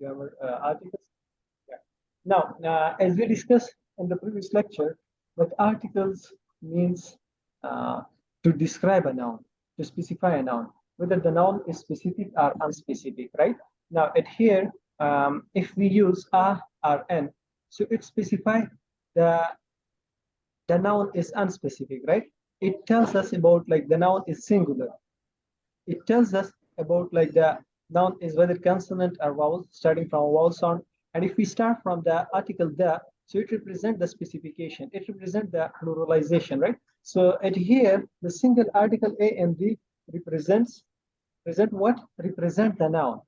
grammar articles. Yeah. Now, as we discussed in the previous lecture, that articles means to describe a noun, to specify a noun, whether the noun is specific or unspecific, right? Now, at here, if we use a or an, so it specifies the noun is unspecific, right? It tells us about like the noun is singular. It tells us about like the noun is whether consonant or vowel, starting from a vowel sound. And if we start from the article the, so it represents the specification. It represents the pluralization, right? So at here, the single article a and the represent what? Represent the noun.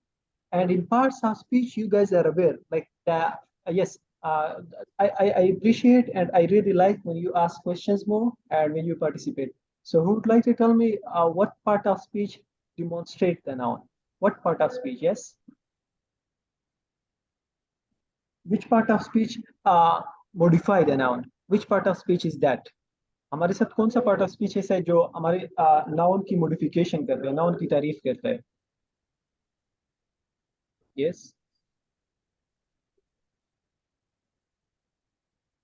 And in parts of speech, you guys are aware, like the yes, I appreciate and I really like when you ask questions more and when you participate. So who would like to tell me what part of speech demonstrate the noun? What part of speech? Yes. Which part of speech modify the noun? Which part of speech is that? हमारे साथ कौन सा part of speech ऐसा है जो हमारे noun की modification करता है, नाउन की तारीफ करता है? यस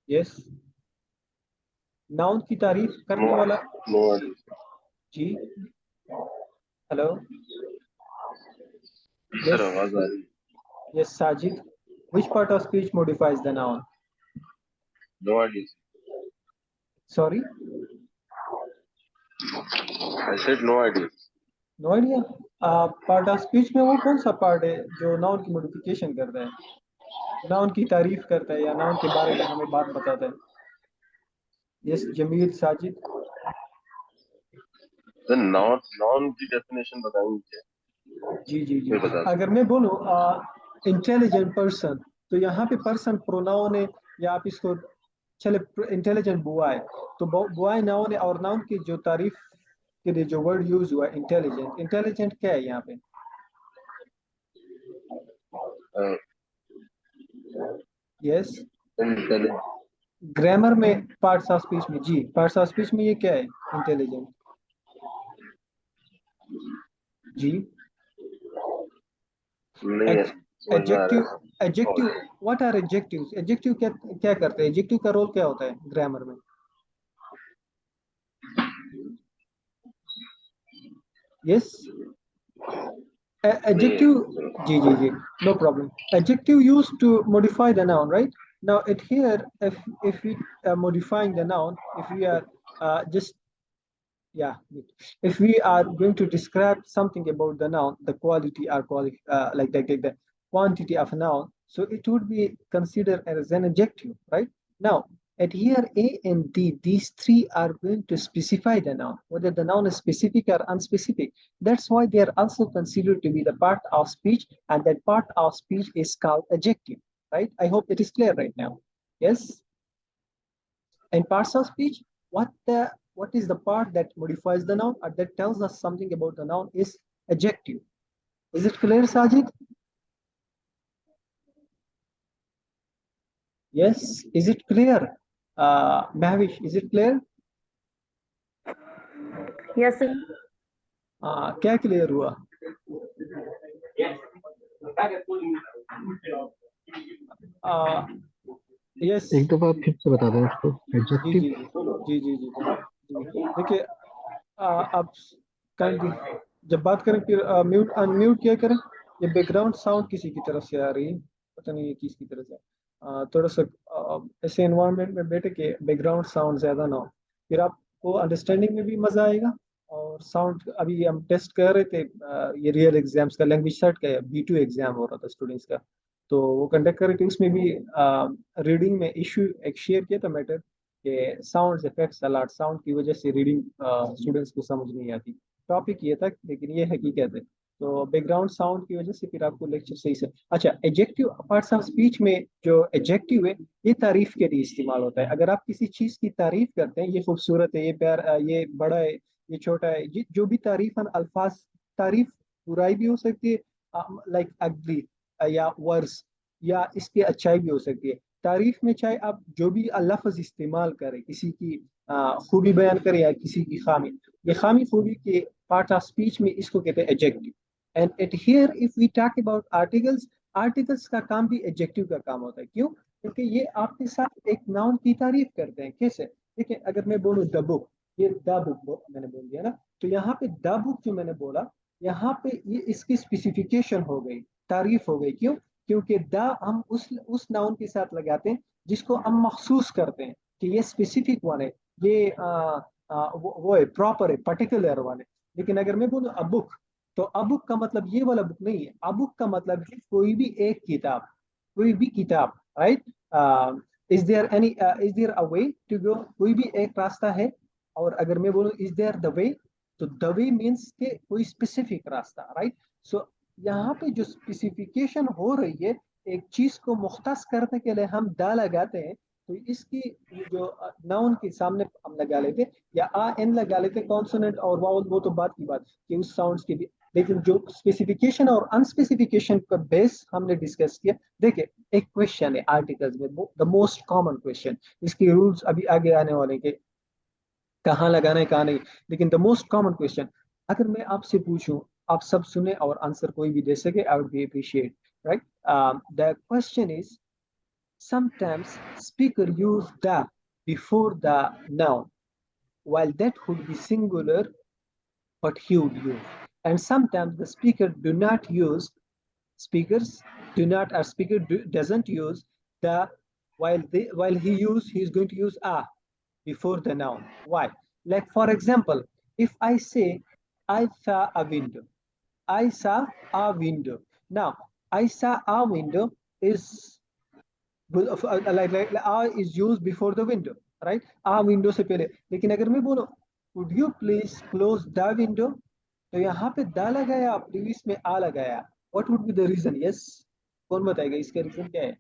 यस, नाउन की तारीफ करने वाला जी, hello, yes Sajid, which part of speech modifies the noun? No idea. Sorry, I said no idea. no idea. Part of speech में वो कौन सा पार्ट है जो नाउन की मॉडिफिकेशन करता है, नाउन की तारीफ करता है या नाउन के बारे में हमें बात बताता है? यस जमील, साजिद। नाउन की डेफिनेशन बताएंगे? जी जी जी, अगर मैं बोलूँ इंटेलिजेंट पर्सन, तो यहाँ पे पर्सन प्रोनाउन है, या आप इसको चले इंटेलिजेंट बॉय, तो बॉय नाउन है और नाउन की जो तारीफ के लिए जो वर्ड यूज हुआ इंटेलिजेंट, इंटेलिजेंट क्या है यहाँ पे? यस, ग्रामर में पार्ट्स ऑफ स्पीच में, जी पार्ट्स ऑफ स्पीच में ये क्या है इंटेलिजेंट? जी adjective, adjective, what are adjectives? Adjective क्या क्या करते हैं? एडजेक्टिव का रोल क्या होता है ग्रामर में? Yes, adjective, ji ji ji, no problem. Adjective used to modify the noun, right? Now it here, if we are modifying the noun, if we are just if we are going to describe something about the noun, the quality or like the quantity of a noun, so it would be considered as an adjective, right? Now at here A and D, these three are going to specify the noun, whether the noun is specific or unspecific. That's why they are also considered to be the part of speech, and that part of speech is called adjective, right? I hope it is clear right now. Yes. And parts of speech, what is the part that modifies the noun or that tells us something about the noun is adjective. Is it clear, Sajid? Yes, is it clear? Mahvish, is it clear? Yes, sir. क्या clear हुआ? Yes, एक दफा फिर से बता दें इसको। Adjective, जी जी जी जी, देखिए आप जब बात करें फिर म्यूट अनम्यूट क्या करें, ये बैकग्राउंड साउंड किसी की तरफ से आ रही है, पता नहीं है किसकी तरफ से। थोड़ा सा ऐसे एनवायरनमेंट में बैठे के बैकग्राउंड साउंड ज़्यादा ना हो, फिर आपको अंडरस्टैंडिंग में भी मज़ा आएगा। और साउंड अभी हम टेस्ट कर रहे थे, ये रियल एग्जाम्स का लैंग्वेज सेट का B2 एग्जाम हो रहा था स्टूडेंट्स का, तो वो कंडक्ट कर रहे थे। उसमें भी रीडिंग में इशू एक शेयर किया था मैटर कि साउंड इफेक्ट्स अलॉट, साउंड की वजह से रीडिंग स्टूडेंट्स को समझ नहीं आती। टॉपिक ये था, लेकिन ये हकीकत है। तो बैकग्राउंड साउंड की वजह से फिर आपको लेक्चर सही से। अच्छा, एडजेक्टिव पार्ट्स ऑफ स्पीच में जो एडजेक्टिव है ये तारीफ के लिए इस्तेमाल होता है। अगर आप किसी चीज़ की तारीफ करते हैं, ये खूबसूरत है, ये प्यार, ये बड़ा है, ये छोटा है, ये जो भी तारीफ अल्फाज, तारीफ बुराई भी हो सकती है, लाइक अगली या वर्स, या इसकी अच्छाई भी हो सकती है। तारीफ में चाहे आप जो भी लफ्ज़ इस्तेमाल करें, किसी की खूबी बयान करें या किसी की खामी, ये खामी खूबी के पार्ट ऑफ स्पीच में इसको कहते हैं adjective. And at here, if we talk about articles, articles का काम भी एडजेक्टिव का काम होता है। क्यों? क्योंकि ये आपके साथ एक नाउन की तारीफ करते हैं। कैसे? देखिए, अगर मैं बोलूँ द बुक, ये द बुक मैंने बोल दिया ना, तो यहाँ पे द बुक जो मैंने बोला, यहाँ पे ये इसकी स्पेसिफिकेशन हो गई, तारीफ हो गई। क्यों? क्योंकि द हम उस नाउन के साथ लगाते हैं जिसको हम महसूस करते हैं कि ये स्पेसिफिक वन है, ये वो है, प्रॉपर है, पर्टिकुलर वन है। लेकिन अगर मैं बोलूँ अ बुक, तो अ बुक का मतलब ये वाला बुक नहीं है। अ बुक का मतलब है कोई भी एक किताब, कोई भी किताब, right? Is there a way to go, कोई भी एक रास्ता है। और अगर मैं बोलूँ इज देयर द वे, तो द वे मीन्स के कोई स्पेसिफिक रास्ता, राइट? सो यहाँ पे जो स्पेसिफिकेशन हो रही है, एक चीज को मुख्तस करने के लिए हम द लगाते हैं, तो इसकी जो नाउन के सामने हम लगा लेते, या आ एन लगा लेते, कॉन्सोनेंट और वाउल, वो तो बात की बात कि उस साउंड्स के भी। लेकिन जो स्पेसिफिकेशन और अनस्पेसिफिकेशन का बेस हमने डिस्कस किया। देखिए, एक क्वेश्चन है आर्टिकल्स में, द मोस्ट कॉमन क्वेश्चन, इसके रूल्स अभी आगे आने वाले के, कहाँ लगाना है कहाँ नहीं। लेकिन द मोस्ट कॉमन क्वेश्चन, अगर मैं आपसे पूछूं, आप सब सुने और आंसर कोई भी दे सके, I would be appreciate, right? The question is, sometimes speaker use the before the noun, while that would be singular, but he would use. And sometimes the speaker do not use, speakers do not, or speaker doesn't use the, while he is going to use a before the noun. Why? Like for example, if I say I saw a window, I saw a window. Now, I saw a window is like a is used before the window, right? a window से पहले। लेकिन अगर मैं बोलूं would you please close the window, तो यहाँ पे दा लगाया, प्रीवियस में आ लगाया, what would be the reason? yes, कौन बताएगा इसका रीजन क्या है?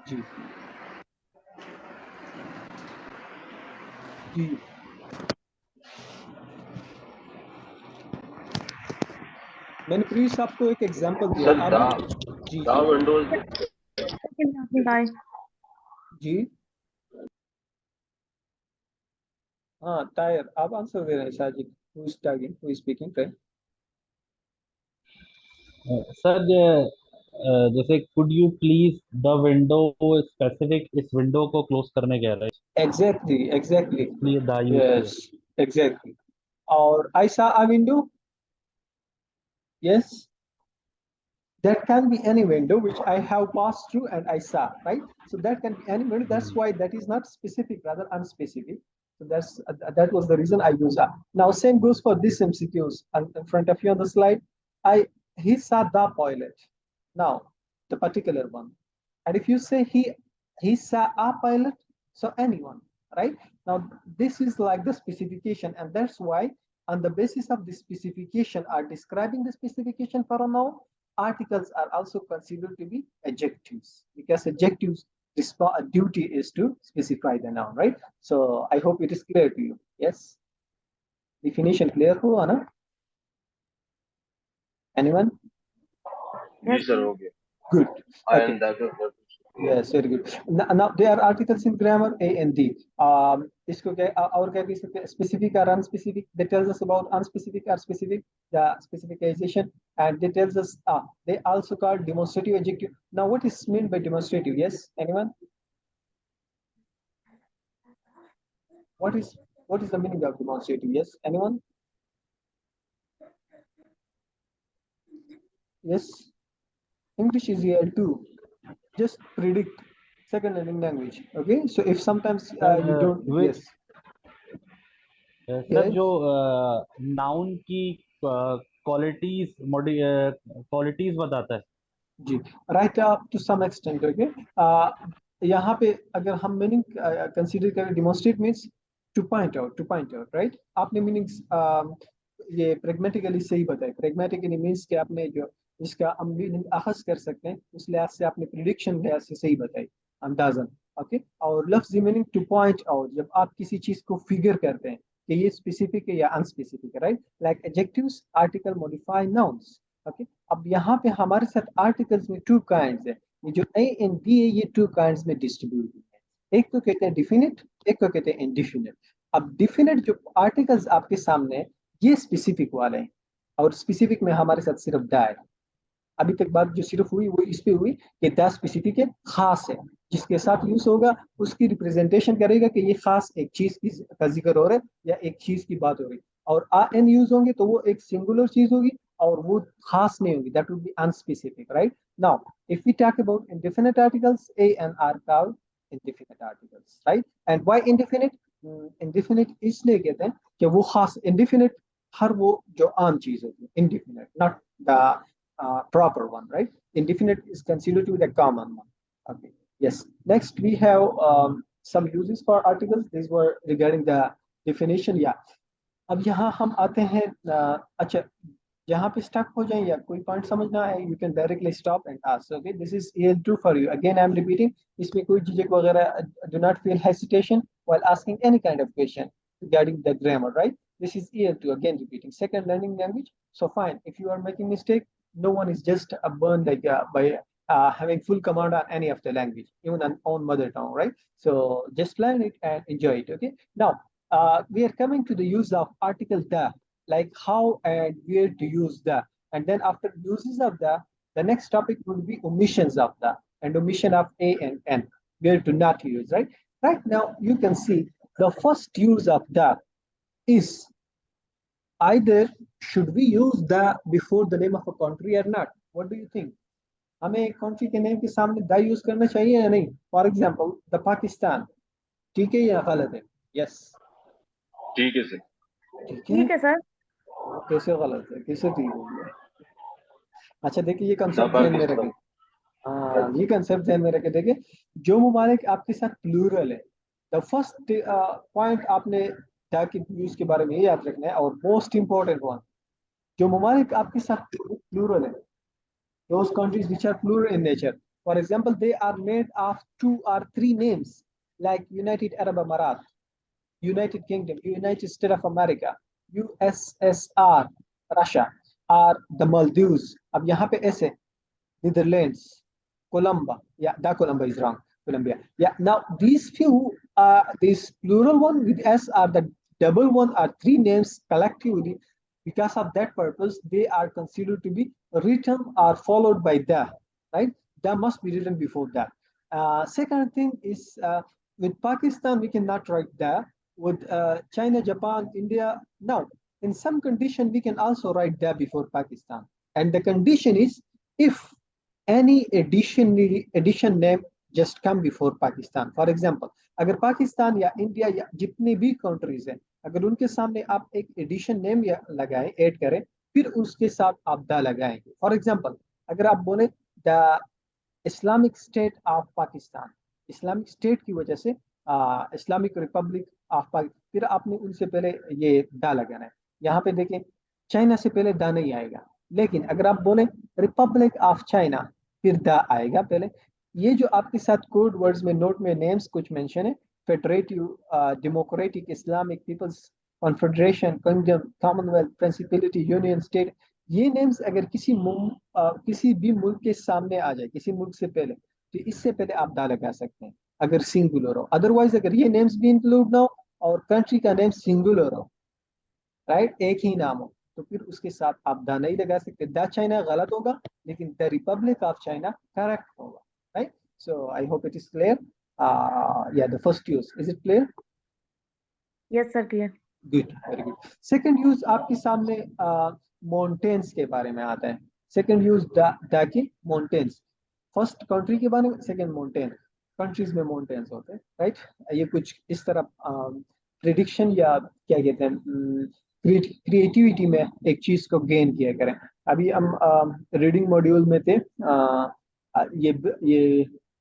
जी जी, मैंने प्रीवियस आपको एक एग्जांपल दिया। Sir ji the ji windows ji, हाँ टायर, आप आंसर दे रहे हैं Sajid, who is talking, who is speaking, right? Sir जैसे could you please the window, specific इस विंडो को क्लोज करने कह रहे हैं, एग्जैक्टली एग्जैक्टली, इसलिए द यूज किया। Yes exactly. और I saw a window, yes, that can be any window which I have passed through and I saw, right? So that can be any window. That's why that is not specific, rather unspecific. So that was the reason I use that. Now same goes for this MCQs in front of you on the slide. He saw the pilot. Now the particular one, and if you say he saw a pilot, so anyone, right? Now this is like the specification, and that's why on the basis of the specification are describing the specification for a noun, articles are also considered to be adjectives, because adjectives duty is to specify the noun, right? So I hope it is clear to you. Yes, definition clear हुआ ना? Anyone? जी sir हो गया। Good. Okay. And that was Yes, very good. Now there are articles in grammar A and D. इसको क्या और क्या कह सकते हैं? Specific or unspecific. That tells us about unspecific or specific, the specification, and they tells us they also called demonstrative adjective. Now what is meant by demonstrative? Yes, anyone? What is the meaning of demonstrative? Yes, anyone? Yes, English is EL2. Just predict second learning language. Okay, so if sometimes you don't, yes. Sir जो noun की qualities qualities बताता है जी, right up to some extent. Okay, यहाँ पे अगर हम meaning consider करें, demonstrate means to point out, right? आपने मीनिंग्स ये प्रेगमेटिकली सही बताया। प्रेगमेटिकली मीन्स कि आपने जो इसका हम मीनिंग अखज कर सकते हैं, उस लिहाज से आपने प्रिडिक्शन लिहाज से सही बताई, अंदाजन। ओके, और लफ्जी मीनिंग टू पॉइंट आउट, जब आप किसी चीज को फिगर करते हैं कि ये स्पेसिफिक है या अनस्पेसिफिक है, right? Like adjectives, article, modify, nouns. Okay, अब यहाँ पे हमारे साथ आर्टिकल्स में टू काइंड्स है। ये जो ए एंड बी है, ये टू काइंड्स में डिस्ट्रीब्यूट है। एक को कहते हैं डिफिनिट, एक को कहते हैं इंडिफिनिट। अब डिफिनिट जो आर्टिकल्स आपके सामने है, ये स्पेसिफिक वाले हैं, और स्पेसिफिक में हमारे साथ सिर्फ द है। अभी तक बात जो सिर्फ हुई वो इस पे हुई कि द स्पेसिफिक है, खास है, जिसके साथ यूज होगा उसकी रिप्रेजेंटेशन करेगा कि ये खास एक चीज का जिक्र हो रहा है या एक चीज की बात हो रही है। और आ एन यूज होंगे तो वो एक सिंगुलर चीज होगी और वो खास नहीं होगी, that would be unspecific, right. Now if we talk about indefinite articles, a and are called indefinite articles, right? And why indefinite? indefinite इसलिए कहते हैं कि वो खास, indefinite हर वो जो आम चीज होती है, indefinite not the proper one, right? Indefinite is considered to be the common one. Okay. Yes. Next, we have some uses for articles. These were regarding the definition. Yeah. अब यहाँ हम आते हैं अच्छा, जहाँ पे स्टक हो जाए या कोई पॉइंट समझना है, you can directly stop and ask. Okay, this is EL2 for you. Again I am repeating, इसमें कोई झिझक वगैरह, do not feel hesitation while asking any kind of question regarding the grammar, right? This is EL2, again repeating, second learning language. So fine, if you are making mistake, no one is just burned like by having full command on any of the language, even on own mother tongue, right? So just learn it and enjoy it. Okay, now we are coming to the use of article the, like how and where to use the, and then after uses of the next topic would be omissions of the and omission of a and n, where to not use, right? Right now you can see the first use of the is either should we use the before the name of a country or not? What do you think? हमें एक country के name के सामने the use करना चाहिए या नहीं? For example the Pakistan, ठीक है या गलत है? यस, ठीक है सर। ठीक है। ठीक है सर। कैसे गलत है, कैसे ठीक है? अच्छा देखिए, ये द कंसेप्ट ध्यान में रखें। पाकिस्तान। हाँ, ये कंसेप्ट ध्यान में रखे। देखिए, जो ममालिक आपके साथ प्लूरल है, द फर्स्ट पॉइंट आपने द के यूज के बारे में ये याद रखना है, और मोस्ट इंपॉर्टेंट वन, जो ममालिक आपके साथ प्लूरल है, those countries which are plural in nature, for example they are made of 2 or 3 names, like United Arab Emirates, United Kingdom, United States of America, USSR, Russia, or the Maldives। अब यहाँ पे ऐसे Netherlands, Colombia, yeah, that Colombia is wrong, Colombia, yeah. Now these few these plural one with s are the double one or 3 names collectively. Because of that purpose they are considered to be written or followed by the, right? That must be written before that. Second thing is, with Pakistan we cannot write the, with China, Japan, India, now in some condition we can also write the before Pakistan, and the condition is if any addition name just come before Pakistan. For example, अगर पाकिस्तान या India या जितनी भी countries हैं, अगर उनके सामने आप एक एडिशन नेम या लगाएं, ऐड करें, फिर उसके साथ आप दा लगाएंगे। फॉर एग्जांपल, अगर आप बोले the Islamic state of Pakistan, Islamic state की वजह से इस्लामिक रिपब्लिक ऑफ पाकिस्तान, फिर आपने उनसे पहले ये दा लगाना है। यहाँ पे देखें, चाइना से पहले दा नहीं आएगा, लेकिन अगर आप बोले रिपब्लिक ऑफ चाइना, फिर दा आएगा पहले। ये जो आपके साथ कोड वर्ड्स में नोट में नेम्स कुछ मेंशन है, federative, democratic, Islamic peoples confederation, kingdom, commonwealth, principality, union, state, ये नेम्स अगर किसी भी मुल्क के सामने आ जाए, किसी मुल्क से पहले, तो इससे पहले आप दा लगा सकते हैं अगर सिंगुलर हो। अदरवाइज अगर ये नेम्स भी इंक्लूड ना हो और कंट्री का नेम सिंगुलर हो, राइट, एक ही नाम हो, तो फिर उसके साथ आप दा नहीं लगा सकते। द चाइना गलत होगा, लेकिन the republic of China correct होगा, right? So I hope it is clear. या the first use, is it clear? Yes sir, clear. Good, very good. Second use आपके सामने माउंटेन्स के बारे में आता है। सेकंड यूज द की माउंटेन्स, फर्स्ट कंट्री के बारे में, सेकंड माउंटेन, कंट्रीज में माउंटेन्स होते हैं, राइट? ये कुछ इस तरह प्रिडिक्शन या क्या कहते हैं, क्रिएटिविटी में एक चीज को गेन किया करें। अभी हम रीडिंग मॉड्यूल में थे, ये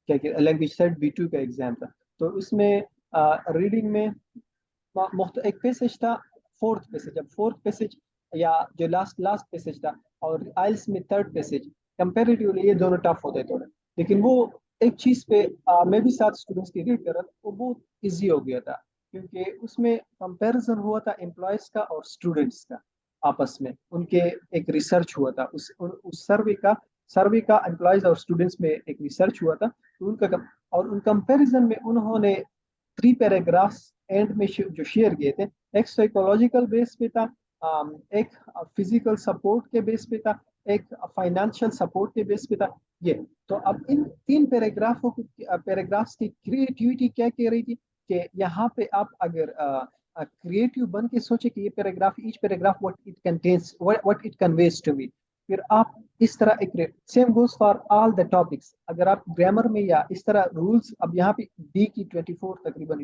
क्या कहते हैं, लैंग्वेज सेट B2 का एग्जाम था, तो उसमें रीडिंग में एक पैसेज था, फोर्थ पैसेज। अब फोर्थ पैसेज या जो लास्ट पैसेज था, और आइल्स में थर्ड पैसेज, कंपैरेटिवली ये दोनों टफ होते थोड़े, लेकिन वो एक चीज पे मैं भी 7 स्टूडेंट्स की रीड कर रहा था, वो बहुत इजी हो गया था, क्योंकि उसमें कंपैरिजन हुआ था एम्प्लॉयज का और स्टूडेंट्स का आपस में, उनके एक रिसर्च हुआ था, उस सर्वे का एम्प्लॉयज और स्टूडेंट्स में एक रिसर्च हुआ था, तो उनका, और उन कंपैरिजन में उन्होंने 3 पैराग्राफ्स एंड में जो शेयर किए थे, एक साइकोलॉजिकल बेस पे था, एक फिजिकल सपोर्ट के बेस पे था, एक फाइनेंशियल सपोर्ट के बेस पे था। ये तो अब इन तीन पैराग्राफ्स की क्रिएटिविटी क्या कह रही थी कि यहाँ पे आप अगर क्रिएटिव बन के सोचे कि ये paragraph, each paragraph what it contains, what it conveys to me, फिर आप इस तरह एक same goes for all the topics. अगर आप ग्रामर में या इस तरह रूल्स, अब यहाँ पे डी की 24 तकरीबन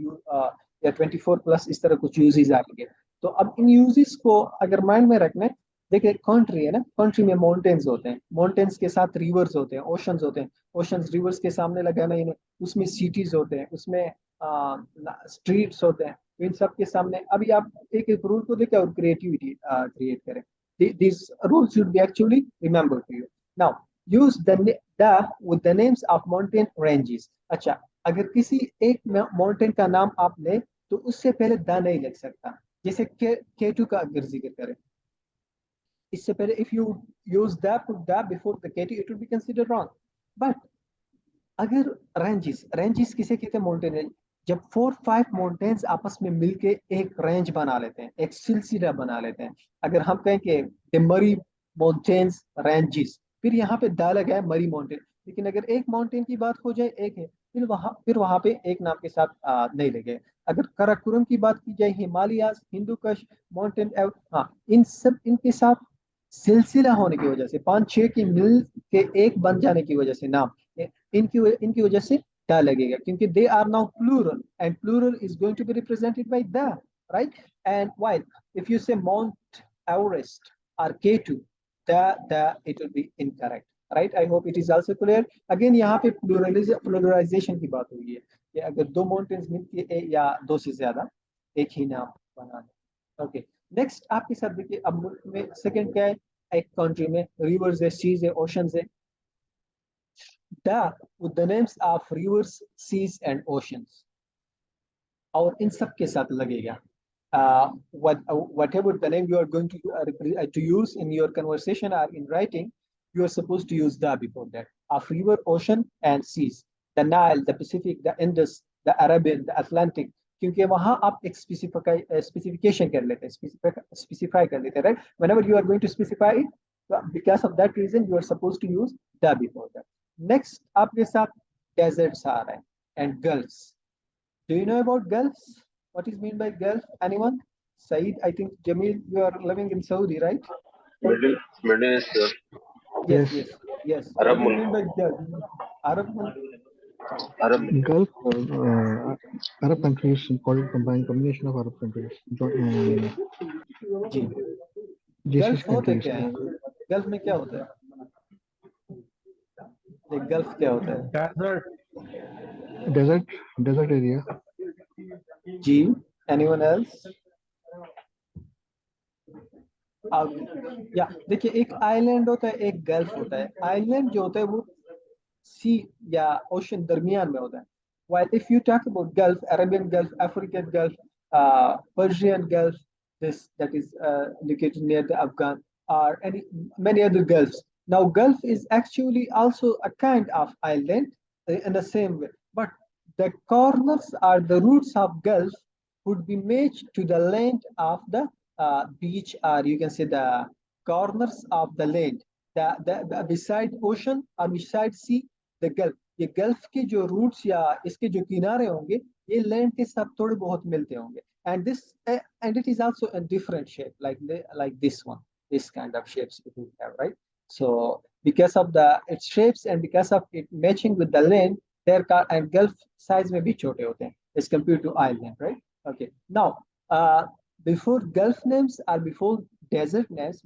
या 24+ इस तरह कुछ यूजेस आएंगे। तो अब इन यूजेस को अगर माइंड में रखना है, देखिए कंट्री है ना, कंट्री में माउंटेन्स होते हैं, माउंटेन्स के साथ रिवर्स होते हैं, ओशंस होते हैं, ओशंस रिवर्स के सामने लगाना इन्हें, उसमें सिटीज होते हैं, उसमें स्ट्रीट्स होते हैं। इन सब के सामने अभी आप एक एक रूल को देखें और क्रिएटिविटी क्रिएट करें। These rules should be actually remembered to you. Now, use the with the names of mountain ranges. अच्छा, अगर किसी एक माउंटेन का नाम आप ले तो उससे पहले द नहीं लिख सकता। जैसे K2 का अगर जिक्र करें, इससे पहले if you use put the before the K2, it would be considered wrong. But अगर रेंजेस किसे कहते हैं? Mountain range. जब 4-5 माउंटेन्स आपस में मिलके एक रेंज बना लेते हैं, एक सिलसिला बना लेते हैं। अगर हम कहें कि द मरी माउंटेन्स रेंजेस, फिर यहाँ पे द लगा है मरी माउंटेन, लेकिन अगर एक माउंटेन की बात हो जाए, एक है, फिर वहां पे एक नाम के साथ नहीं लगे। अगर काराकोरम की बात की जाए, हिमालयाज, हिंदू कुश, माउंटेन, हाँ, इन सब इनके साथ सिलसिला होने की वजह से, 5-6 की मिल के एक बन जाने की वजह से नाम, इनकी वजह से द लगेगा, क्योंकि they are now plural and plural is going to be represented by the, right? And while if you say Mount Everest और K2, the it will be incorrect, right? I hope it is also clear. Again, यहाँ पे प्लूरलाइजेशन की बात हुई है कि अगर दो माउंटेन्स मिलके या दो से ज्यादा एक ही नाम बना दे। ओके, नेक्स्ट आपके साथ देखिए, अब मुल्क में सेकंड क्या है? एक कंट्री में रिवर्स है, सीज है, ओशंस है। The with the names of rivers, seas and oceans, और इन सब के साथ लगेगा whatever the name you are going to use in your conversation or in writing, you are supposed to use the before that, of river, ocean and seas, the Nile, the Pacific, the Indus, the Arabian, the Atlantic, क्योंकि वहां आप एक specification कर लेते हैं, specify कर लेते हैं, right? whenever you are going to specify it, because of that reason you are supposed to use the before that. Next आपके साथ deserts आ रहे हैं and gulfs. Do you know about Gulf? What is mean by Gulf? Anyone? Saeed, I think Jamil, you are living in Saudi, right? Middle East, Yes, yes, yes. Arab What do you mean मुल्क, by Gulf? Arab Arab Gulf, Arab countries, combination of Arab countries, ji, GCC Gulf होते countries. क्या है? Gulf में क्या होता है? ये Gulf क्या होता है? Desert area. जी, anyone else? या देखिए, एक आइलैंड होता है, एक गल्फ होता है। आइलैंड जो होता है वो सी या ओशन दरमियान में होता है, while if you talk about Gulf, Arabian Gulf, African Gulf, Persian Gulf, this that is located near the Afghan, or many other Gulfs. Now Gulf is actually also a kind of island in the same way, but the corners or the roots of Gulf would be matched to the land of the beach, or you can say the corners of the land, the beside ocean or beside sea, the Gulf. ये gulf के जो roots या इसके जो किनारे होंगे, ये land के साथ थोड़े बहुत मिलते होंगे, and it is also a different shape, like this one, this kind of shapes it will have, right? So because of its shapes and because of it matching with the land, and gulf size में भी छोटे होते हैं as compared to island, right? Okay, now before gulf names or before desert names,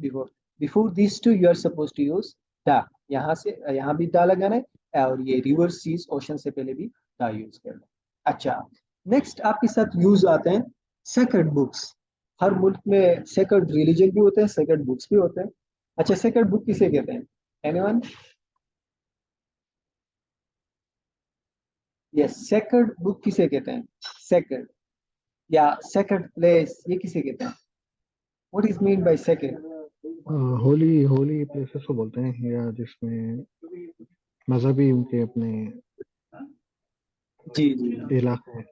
before these two you are supposed to use the, यहाँ भी the लगाना है, और ये रिवर, सीज, ओशन से पहले भी दा यूज करना है। अच्छा, नेक्स्ट आपके साथ यूज आते हैं सेक्रेड बुक्स। हर मुल्क में सेक्रेड रिलीजन भी होते हैं, सेक्रेड बुक्स भी होते हैं। अच्छा, सेक्रेड बुक किसे कहते हैं? एनीवन? यस, सेक्रेड बुक किसे कहते हैं? सेक्रेड या सेक्रेड प्लेस, ये किसे कहते हैं? What is mean by sacred? Holi places को बोलते हैं, या जिसमें मजहबी उनके अपने जी जी, इलाके हैं।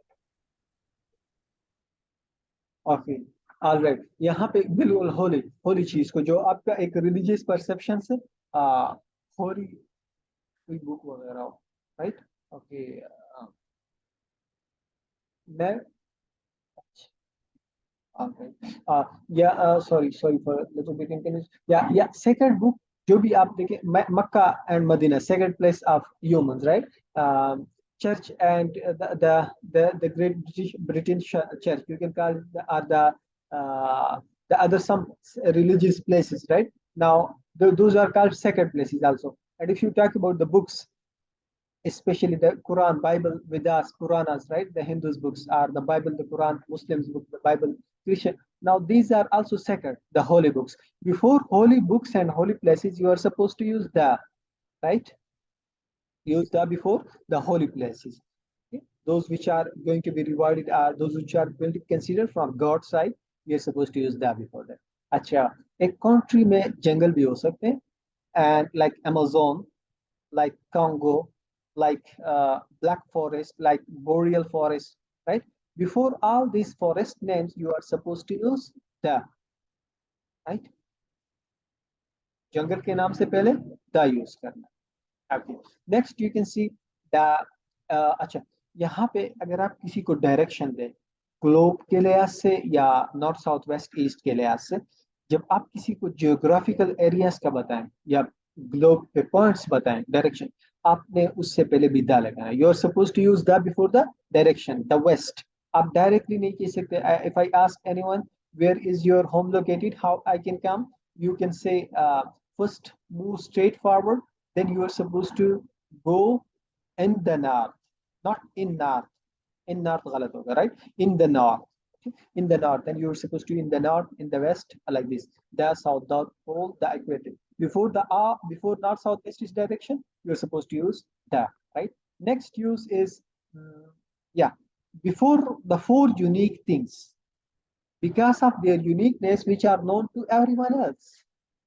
ओके, ऑल राइट, यहाँ पे बिल्कुल होली होली चीज को जो आपका एक रिलीजियस परसेप्शन से होली कोई बुक वगैरह हो, राइट। ओके, मैं okay. Sorry for little bit inconvenience. Yeah. Second book, जो भी आप देखें, Mecca and Medina, second place of humans, right? Church and the Great Britain Church, you can call it are the other some religious places, right? Now those are called second places also. And if you talk about the books, especially the Quran, Bible, Vedas, Puranas, right? The Hindus books are the Bible, the Quran, Muslims book, the Bible, Christian. Now these are also sacred, the holy books. Before holy books and holy places, you are supposed to use the, right? Use the before the holy places. Okay? Those which are going to be rewarded are those which are going to be considered from God's side. You are supposed to use that before that. अच्छा, एक country में जंगल भी हो सकते हैं, and like Amazon, like Congo, like Black Forest, like Boreal Forest, right? Before all these forest names, you are supposed to use the, right? जंगल के नाम से पहले the use करना. Okay. Next, you can see the अच्छा, यहाँ पे अगर आप किसी को डायरेक्शन दें ग्लोब के लिहाज से या नॉर्थ साउथ वेस्ट ईस्ट के लिहाज से, जब आप किसी को जियोग्राफिकल एरियाज का बताएं या ग्लोब पे पॉइंट्स बताएं डायरेक्शन, आपने उससे पहले भी दा लगाना है. You are suppose to use the before the direction, the west. आप डायरेक्टली नहीं कह सकते. If I ask anyone where is your home located, how I can come, you can say first move straight forward, then you are supposed to go in the north, not in north. In north galat hoga, right? In the north. Okay? In the north, then you're supposed to in the north, in the west, like this. The south, the pole, the equator. Before the before north, south, west is direction, you're supposed to use the, right? Next use is before the four unique things, because of their uniqueness, which are known to everyone else: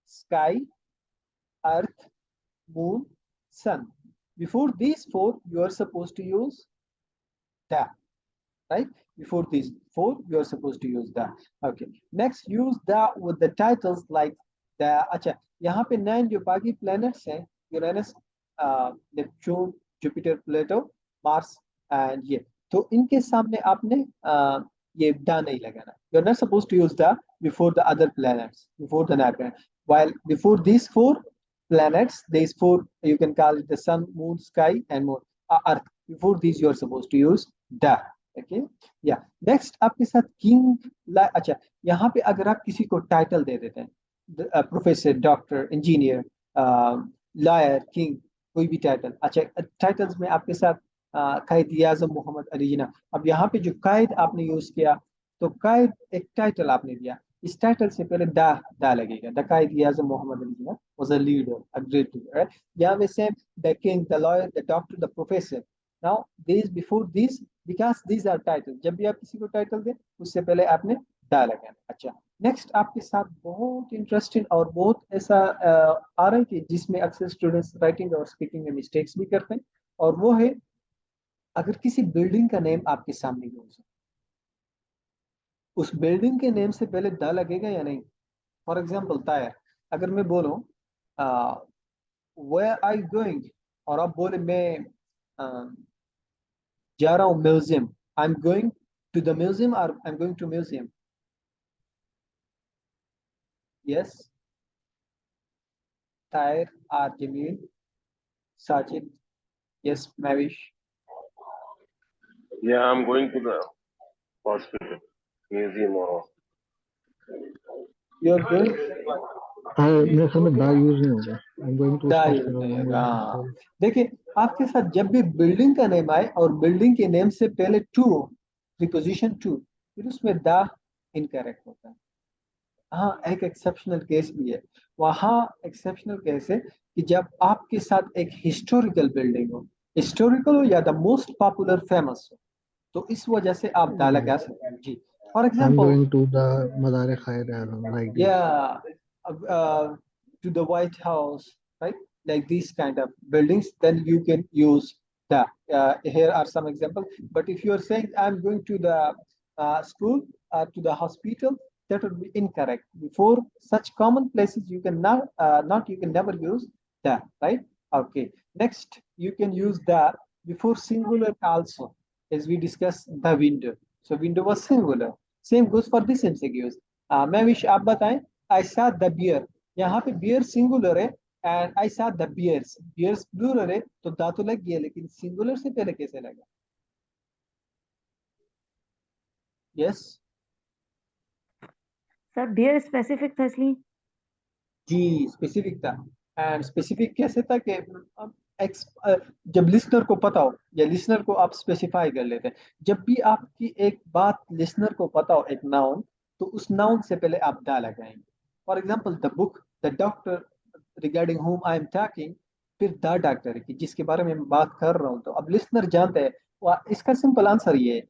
sky, earth, moon, sun. Before these four, you are supposed to use the, right? Before these four, you are supposed to use the. Okay. Next, use the with the titles like the. अच्छा, यहाँ पे 9 जो बाकी planets हैं, Uranus, Neptune, Jupiter, Pluto, Mars, and ये. तो इनके सामने आपने ये da नहीं लगाना. You are not supposed to use the before the other planets, before the night planet. While before these four planets, these four, you can call it the sun, moon, sky, and moon, earth. Before these, you are supposed to use the. Okay, yeah. Next, आपके साथ king, अच्छा, यहाँ पे अगर आप किसी को title दे देते हैं, professor, doctor, engineer, lawyer, king, कोई भी टाइटल. अच्छा, टाइटल्स में आपके साथ क़ायद-ए-आज़म मोहम्मद अली जिन्ना. अब यहाँ पे जो कायद आपने यूज किया, तो कायद एक टाइटल आपने दिया, इस टाइटल से पहले दा लगेगा. The Quaid-e-Azam Mohammad Ali Jinnah was a leader, a great leader, right? यहाँ में same, the king, the lawyer, the doctor, the professor. Now these before these, because these are titles, जब भी आप किसी को टाइटल दें उससे पहले आपने दा लगाना. अच्छा, नेक्स्ट आपके साथ बहुत इंटरेस्टिंग और बहुत ऐसा आ रहा है कि जिसमें अक्सर स्टूडेंट्स राइटिंग और स्पीकिंग में मिस्टेक्स भी करते हैं, और वो है अगर किसी बिल्डिंग का नेम आपके सामने यूज है, उस बिल्डिंग के नेम से पहले दा लगेगा या नहीं. फॉर एग्जाम्पल टायर, अगर मैं बोलूं वेयर आर यू गोइंग, और आप बोले मैं जा रहा हूँ museum, I am going to the museum और I am going to museum. Yes, Tair are Jamil, Sajid, yes Mahvish. Yeah, I'm going to the hospital, museum, or you are going, मेरे ख्याल में दा यूज नहीं होगा. I am going to hospital. देखिए आपके साथ जब भी बिल्डिंग का नेम आए और बिल्डिंग के नेम से पहले टू, प्रीपोजिशन टू, फिर उसमें दा इनकरेक्ट होता है. हाँ, एक एक्सेप्शनल केस भी है. वहाँ एक्सेप्शनल केस है कि जब आपके साथ एक हिस्टोरिकल बिल्डिंग हो, हिस्टोरिकल हो या द मोस्ट पॉपुलर फेमस हो, तो इस वजह से आप दा लगा सकते हैं. जी, for I am example, going to the Mazar Khair Azam, like this. yeah, to the White House, right? Like these kind of buildings, then you can use the. Here are some examples. But if you are saying I'm going to the school, to the hospital, that would be incorrect. Before such common places, you can you can never use the, right? Okay. Next, you can use the before singular also, as we discussed the window. So window was singular. Same goes for this MCQs. मैं wish आप बताएं, I saw the bear. यहाँ पे bear singular है and I saw the bears. Bears plural है तो दा तो लग गया, लेकिन singular से पहले कैसे लगा? Yes. सर डियर स्पेसिफिक था इसलिए। जी स्पेसिफिक था। एंड स्पेसिफिक कैसे था कि जब लिसनर को पता हो या लिसनर को आप स्पेसिफाई कर लेते हैं, जब भी आपकी एक बात लिसनर को पता हो, एक नाउन, तो उस नाउन से पहले आप दा लगाएंगे। For example the book, the doctor regarding whom I am talking, फिर द डॉक्टर की जिसके बारे में मैं बात कर रहा हूँ, तो अब लिसनर जानते हैं। इसका सिंपल आंसर ये है,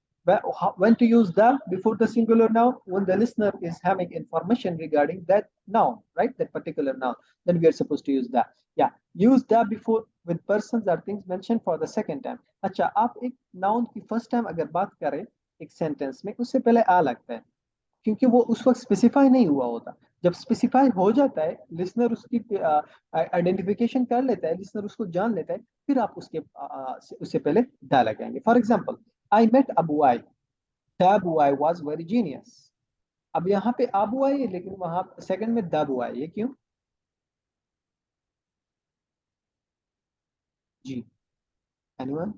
when to use the before the singular noun, when the listener is having information regarding that noun, right, that particular noun, then we are supposed to use that. Yeah, use the before with persons or things mentioned for the second time. अच्छा, आप एक noun की first time अगर बात करें एक sentence में, उससे पहले आ लगता है, क्योंकि वो उस वक्त स्पेसिफाई नहीं हुआ होता। जब स्पेसिफाई हो जाता है, लिसनर उसकी आइडेंटिफिकेशन कर लेता है, लिसनर उसको जान लेता है, फिर आप उससे पहले दा लगाएंगे। For example, I met Abu I. The Abu I was very genius. अब यहाँ पे Abu I है, लेकिन वहां सेकंड में the Abu I, ये क्यों? जी, anyone?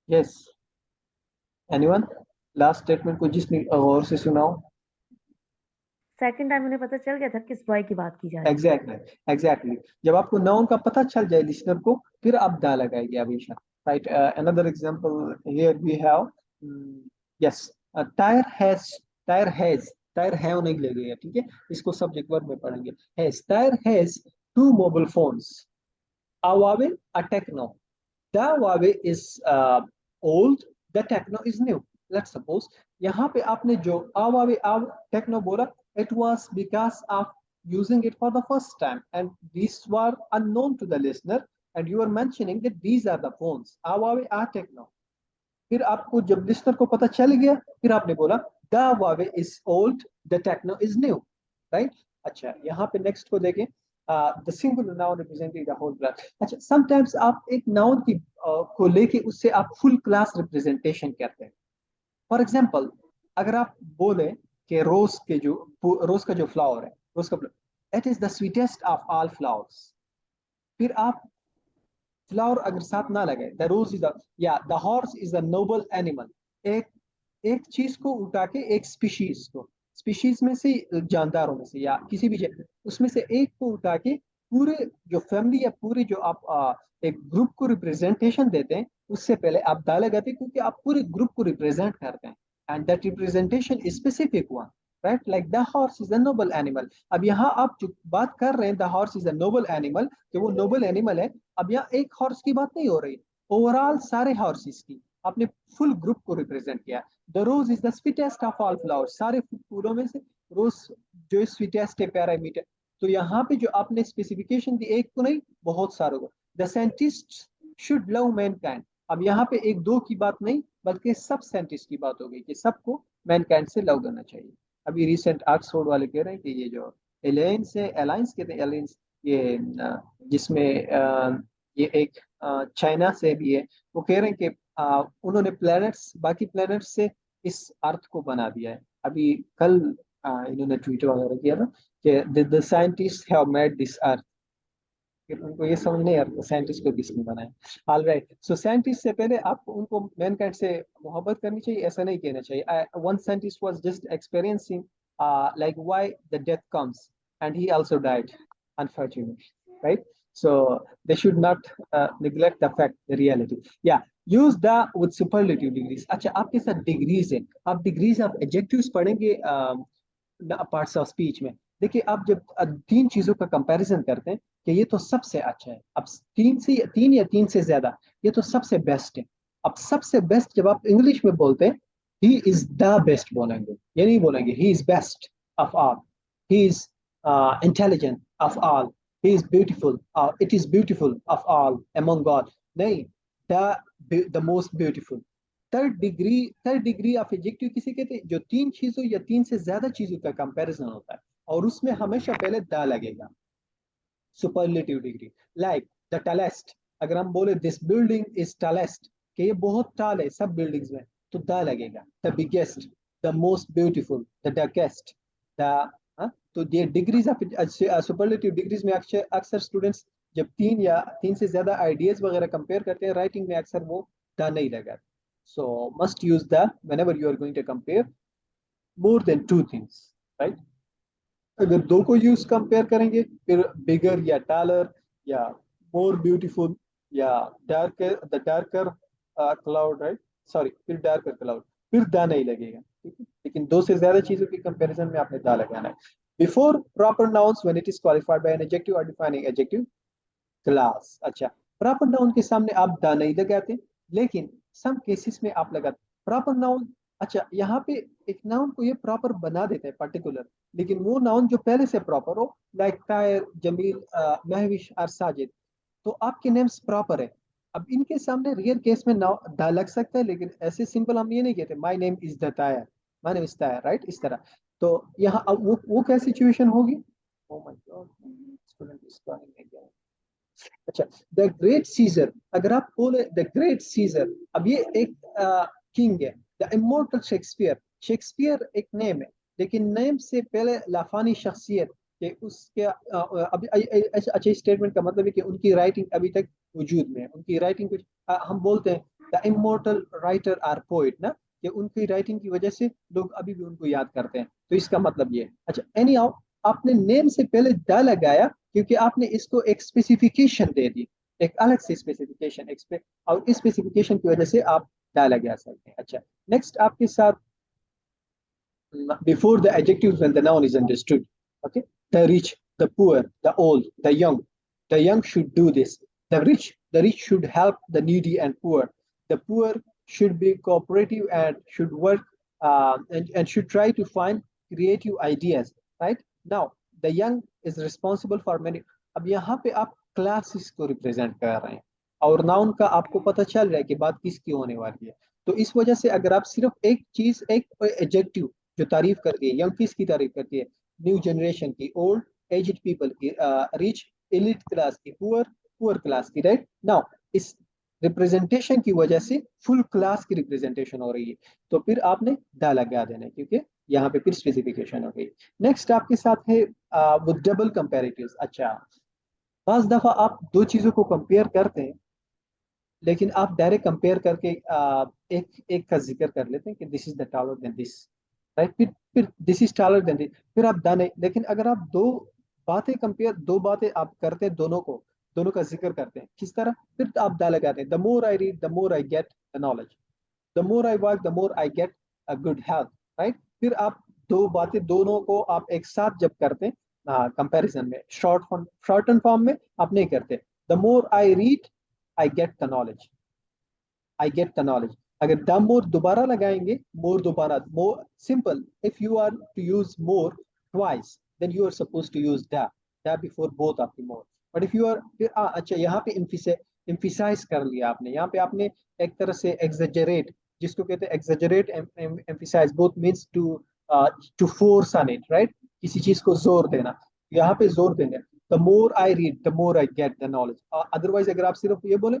Yes, anyone? Last statement को जिसने गौर से सुनाओ। सेकंड टाइम उन्हें पता चल गया था किस बॉय की बात की जा रही है। एग्जैक्टली जब आपको नाउन का पता चल जाए लिसनर को, फिर आप दा लगाएंगे हमेशा, right? Another example here we have, yes, Tahir have नहीं लगेगा, ठीक है? इसको सब्जेक्ट वर्ब में पढ़ेंगे। Has, Tahir has 2 mobile phones. Huawei, a Techno. The Huawei is old, the Techno is new. Let's suppose यहाँ पे आपने जो Huawei Techno बोला, it was because of using it for the first time, and these were unknown to the listener, and you are mentioning that these are the phones, Huawei a Techno. फिर आपको जब listener को पता चल गया, फिर आपने बोला the Huawei is old, the Techno is new, right? अच्छा, यहाँ पे नेक्स्ट को देखें, the singular noun representing the whole class. अच्छा, sometimes आप एक नाउन की को लेके उससे आप फुल क्लास रिप्रेजेंटेशन करते हैं। फॉर एग्जाम्पल, अगर आप बोले कि रोज का जो फ्लावर है, रोज का flower, it is the sweetest of all flowers, फिर आप फ्लावर अगर साथ ना लगे, the rose is the horse is the noble animal, एक चीज को उठा के, एक स्पीशीज में से, जानदारों में से या किसी भी उसमें से एक को उठा के पूरे जो फैमिली या पूरे जो आप एक ग्रुप को रिप्रेजेंटेशन देते हैं, उससे पहले आप दा लगाते हैं, क्योंकि आप पूरे ग्रुप को रिप्रेजेंट करते हैं, and that representation is specific one, right? Like the horse is a Nobel animal. अब यहाँ आप जो बात कर रहे हैं, the horse is a Nobel animal, कि वो नोबल एनिमल है। अब यहाँ एक हॉर्स की बात नहीं हो रही, ओवरऑल सारे हॉर्सेस की, आपने फुल ग्रुप को रिप्रेजेंट किया। The rose is the sweetest of all flowers, सारे फूलों में से रोज जो स्वीटेस्ट है, प्यारा मीठा। तो यहाँ पे जो आपने स्पेसिफिकेशन दी, एक को नहीं, बहुत सारों को। The scientist should love Mankind, अब यहाँ पे एक दो की बात नहीं, बल्कि सब साइंटिस्ट की बात हो गई कि सबको मैनकाइंड से लव करना चाहिए। अभी रिसेंट ऑक्सफोर्ड वाले कह रहे हैं कि ये जो एलायंस है, अलायंस कहते हैं, एलायंस, ये जिसमें ये एक चाइना से भी है, वो कह रहे हैं कि उन्होंने प्लैनेट्स, बाकी प्लैनेट्स से इस अर्थ को बना दिया है। अभी कल इन्होंने ट्वीट वगैरह किया था कि the scientist have made this earth, उनको ये समझ नहीं आता साइंटिस्ट को किसने बनाया। ऑलराइट, सो साइंटिस्ट से पहले आपको उनको मैनकाइंड से मोहब्बत करनी चाहिए, ऐसा नहीं कहना चाहिए। One scientist was just experiencing like why the death comes and he also died unfortunately, right? So they should not neglect the fact, the reality. Yeah, use the with superlative degrees. अच्छा, आपके साथ degrees है, आप degrees of adjectives पढ़ेंगे parts of speech में। देखिए, आप जब तीन चीजों का कंपैरिजन करते हैं कि ये तो सबसे अच्छा है, अब तीन या तीन से ज्यादा, ये तो सबसे बेस्ट है। अब सबसे बेस्ट जब आप इंग्लिश में बोलते हैं, ही इज द बेस्ट बोलेंगे, ये नहीं बोलेंगे he is best of all, he is intelligent of all, he is beautiful, it is beautiful of all among God. नहीं, the most beautiful, third degree of adjective किसे कहते हैं? जो तीन चीजों या तीन से ज्यादा चीजों का कंपैरिजन होता है और उसमें हमेशा पहले द लगेगा। Superlative degree like the tallest, अगर हम बोले दिस बिल्डिंग इज टॉलेस्ट, कि ये बहुत टाल है सब बिल्डिंग्स में, तो द लगेगा। The biggest, the most beautiful, the darkest, the तो ये डिग्रीज ऑफ सुपरलेटिव डिग्रीज में अक्सर स्टूडेंट्स जब तीन या तीन से ज्यादा आइडियाज वगैरह कंपेयर करते हैं राइटिंग में अक्सर वो द नहीं लगाते। So must use the whenever you are going to compare more than two things, right. अगर दो को यूज कंपेयर करेंगे फिर बिगर या टालर या मोर ब्यूटीफुल या darker, the darker cloud, right, sorry फिर डार्कर क्लाउड, फिर दा नहीं लगेगा, ठीक है। लेकिन दो से ज्यादा चीजों की कंपैरिजन में आपने दा लगाना है। Before proper nouns when it is qualified by an adjective और डिफाइनिंग एडजेक्टिव क्लास। अच्छा, प्रॉपर नाउन के सामने आप दा नहीं लगाते, लेकिन सम केसेस में आप लगाते प्रॉपर नाउन। अच्छा, यहाँ पे एक नाउन को ये प्रॉपर बना देते हैं पर्टिकुलर, लेकिन वो नाउन जो पहले से प्रॉपर हो लाइक ताहिर, जमील, महविश और साजिद, तो आपके नेम्स प्रॉपर है। अब इनके सामने रियल केस में नाउ दा लग सकता है, लेकिन ऐसे सिंपल हम ये नहीं कहते my name is the Tair, my name is Tair, right, इस तरह। तो यहाँ अब वो क्या सिचुएशन होगी? Oh my god, student is calling again. अच्छा, द ग्रेट सीजर, अगर आप बोले द ग्रेट सीजर, अब ये एक किंग है। द इमोर्टल शेक्सपियर, शेक्सपियर एक नेम है, लेकिन नेम से पहले लाफानी शख्सियत के उसके अभी अच्छा, स्टेटमेंट का मतलब है कि उनकी राइटिंग अभी तक वजूद में है, उनकी राइटिंग कुछ हम बोलते हैं the immortal writer or poet ना, कि उनकी राइटिंग की वजह से लोग अभी भी उनको याद करते हैं, तो इसका मतलब ये है। अच्छा, एनी हाउ आपने नेम से पहले द लगाया क्योंकि आपने इसको एक स्पेसिफिकेशन दे दी, एक अलग से स्पेसिफिकेशन, और इस स्पेसिफिकेशन की वजह से आप द लगा सकते हैं। अच्छा, नेक्स्ट आपके साथ before the adjectives when the noun is understood, okay, the rich, the poor, the old, the young should do this, the rich should help the needy and poor, the poor should be cooperative and should work and should try to find creative ideas, right? Now the young is responsible for many। अब यहाँ पे आप classes को represent कर रहे हैं और noun का आपको पता चल रहा है कि बात किसकी होने वाली है, तो इस वजह से अगर आप सिर्फ एक चीज, एक एडजेक्टिव जो तारीफ करती है, यंग किसकी तारीफ करती है? न्यू जनरेशन की, ओल्ड एज्ड पीपल की, रिच एलिट क्लास की, पुअर क्लास की, राइट। नाउ इस रिप्रेजेंटेशन की वजह से फुल क्लास की रिप्रेजेंटेशन हो रही है, तो फिर आपने दा लगा देना है क्योंकि यहाँ पे फिर स्पेसिफिकेशन हो गई। नेक्स्ट आपके साथ है वो डबल कंपैरेटिव्स। अच्छा, पांच दफा आप दो चीजों को कंपेयर करते हैं, लेकिन आप डायरेक्ट कंपेयर करके एक एक का जिक्र कर लेते हैं कि this is the tower then this, right, फिर this is tower then this, फिर आप दाने। लेकिन अगर आप दो बातें आप करते हैं, दोनों का जिक्र करते हैं, किस तरह? फिर आप दा लगाते हैं the more I read the more I get the knowledge, the more I work the more I get a good health, right. फिर आप दो बातें दोनों को आप एक साथ जब करते हैं कंपैरिजन में, शॉर्टन फॉर्म में आप नहीं करते। The more I read I get the knowledge, I get the knowledge. अगर द मोर दोबारा लगाएंगे, मोर दोबारा, more simple, if you are to use more twice then you are suppose to use the before both of the more. But if you are अच्छा, यहाँ पे emphasise कर लिया आपने, यहाँ पे आपने एक तरह से एक्सजेरेट, जिसको कहते हैं exaggerate, emphasise, both means to force on it, right, किसी चीज को जोर देना, यहाँ पे जोर देना। The more I read the more I get the knowledge. Otherwise अगर आप सिर्फ ये बोले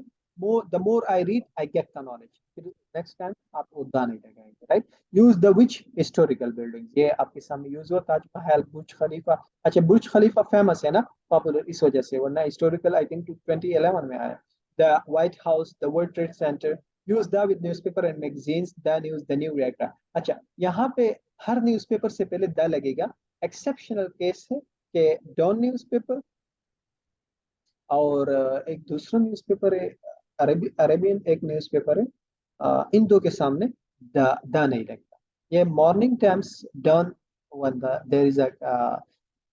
the more I read, I get the knowledge, फिर नेक्स्ट टाइम आप उद्दा नहीं लगाएंगे, right. Use the which historical buildings, ये आपके सामने यूज हुआ ताजमहल, बुर्ज खलीफा। अच्छा, बुर्ज खलीफा फेमस है ना, पॉपुलर इस वजह से, वरना हिस्टोरिकल आई थिंक 2011 में आया। The white house, the world trade centre, use the with newspaper and magazines, the news, the new रेटा। अच्छा, यहाँ पे हर न्यूज़पेपर से पहले द लगेगा। एक्सेप्शनल केस है कि डॉन न्यूज़पेपर और एक दूसरा न्यूज़पेपर है अरेबियन एक न्यूज़पेपर है, इन दो के सामने द नहीं लगता। ये morning times done when there is a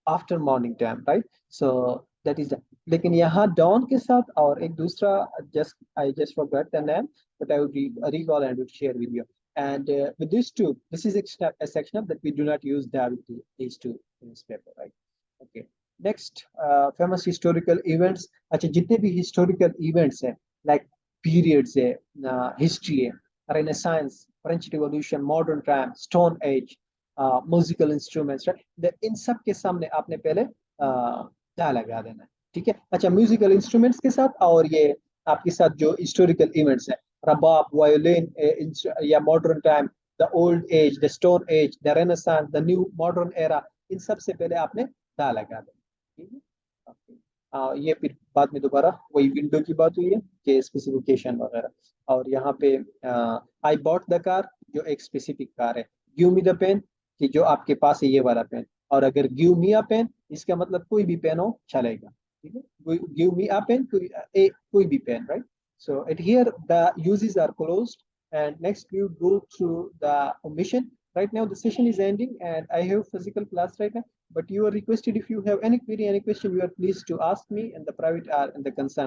after morning time, right, so that is the. लेकिन यहाँ डॉन के साथ और एक दूसरा, I just forgot the name, but I would recall and would share with you. And with these two, this is a section that we do not use that with these two newspaper, right? Okay. Next, famous historical events। अच्छा, जितने भी historical events हैं, like periods है, history है, Renaissance, French Revolution, modern time, Stone Age, musical instruments, right, इन सब के सामने आपने पहले दा लगा देना है, ठीक है। अच्छा, म्यूजिकल इंस्ट्रूमेंट्स के साथ और ये आपके साथ जो हिस्टोरिकल इवेंट्स है, रबाब, वायोलिन या modern time, the old age, the stone age, the renaissance, the new modern era, इन सब से पहले आपने दा लगा देना, ठीक है। ये फिर बाद में दोबारा वही विंडो की बात हुई है कि स्पेसिफिकेशन वगैरह, और यहाँ पे आई बॉट द कार, जो एक स्पेसिफिक कार है, गिव मी द पेन, कि जो आपके पास है ये वाला पेन, और अगर गिव मी अ पेन इसका मतलब कोई भी पेन हो चलेगा, ठीक है। गिव मी अ पेन, कोई भी pen, right. So at here the uses are closed, and next we will go through the omission. Right now the session is ending and I have physical class right now, but you are requested, if you have any query, any question, you are pleased to ask me in the private or in the concern